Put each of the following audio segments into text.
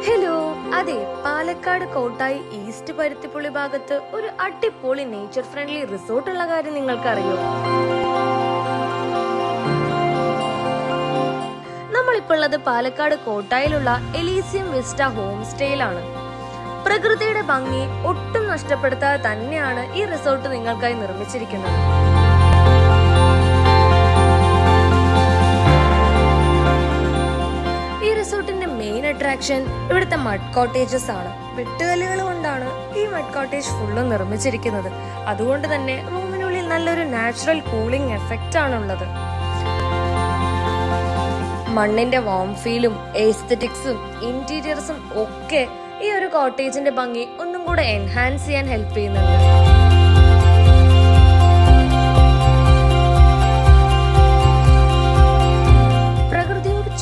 Hello, അതെ, Palakkad Kottayi east Paruthippully ഭാഗത്ത് ഒരു അടിപൊളി നേച്ചർ ഫ്രണ്ട്ലി റിസോർട്ട് ഉള്ള കാര്യം നിങ്ങൾക്കറിയോ? നമ്മളിപ്പോൾ ഉള്ളത് പാലക്കാട് കോട്ടായിലുള്ള എലീസിയം വിസ്റ്റ ഹോം സ്റ്റേയിലാണ്. പ്രകൃതിയുടെ ഭംഗി ഒട്ടും നഷ്ടപ്പെടുത്താതെ തന്നെയാണ് ഈ റിസോർട്ട് നിങ്ങൾക്കായി നിർമ്മിച്ചിരിക്കുന്നത്. റിസോർട്ടിന്റെ മെയിൻ അട്രാക്ഷൻ ഇവിടുത്തെ മഡ് കോട്ടേജസ് ആണ്. വെട്ടുകല്ലുകൾ കൊണ്ടാണ് ഈ മഡ് കോട്ടേജ് ഫുള്ളും നിർമ്മിച്ചിരിക്കുന്നത്. അതുകൊണ്ട് തന്നെ റൂമിനുള്ളിൽ നല്ലൊരു നാച്ചുറൽ കൂളിംഗ് എഫക്റ്റ് ആണുള്ളത്. മണ്ണിന്റെ വാം ഫീലും എസ്തെറ്റിക്സും ഇന്റീരിയർസും ഒക്കെ ഈ ഒരു കോട്ടേജിന്റെ ഭംഗി ഒന്നും കൂടെ എൻഹാൻസ് ചെയ്യാൻ ഹെൽപ്പ് ചെയ്യുന്നുണ്ട്.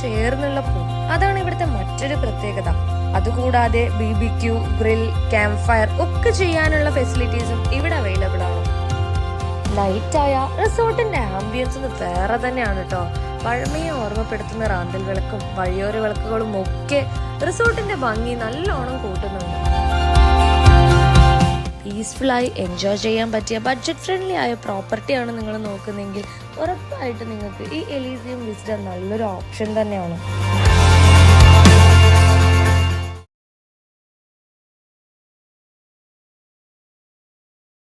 ചേർന്നുള്ള പൂ, അതാണ് ഇവിടുത്തെ മറ്റൊരു പ്രത്യേകത. അതുകൂടാതെ BBQ, ഗ്രിൽ, ക്യാമ്പ് ഫയർ ഒക്കെ ചെയ്യാനുള്ള ഫെസിലിറ്റീസും ഇവിടെ അവൈലബിൾ ആണ്. നൈറ്റായ റിസോർട്ടിന്റെ ആംബിയൻസ് വേറെ തന്നെയാണ് കേട്ടോ. പഴമയെ ഓർമ്മപ്പെടുത്തുന്ന റാന്തൽ വിളക്കും വഴിയോര വിളക്കുകളും ഒക്കെ റിസോർട്ടിന്റെ ഭംഗി നല്ലോണം കൂട്ടുന്നുണ്ട്. പീസ്ഫുള്ളായി എൻജോയ് ചെയ്യാൻ പറ്റിയ ബഡ്ജറ്റ് ഫ്രണ്ട്ലി ആയ പ്രോപ്പർട്ടിയാണ് നിങ്ങൾ നോക്കുന്നതെങ്കിൽ ഉറപ്പായിട്ട് നിങ്ങൾക്ക് ഈ എലീസിയം വിസ്റ്റ നല്ലൊരു ഓപ്ഷൻ തന്നെയാണ്.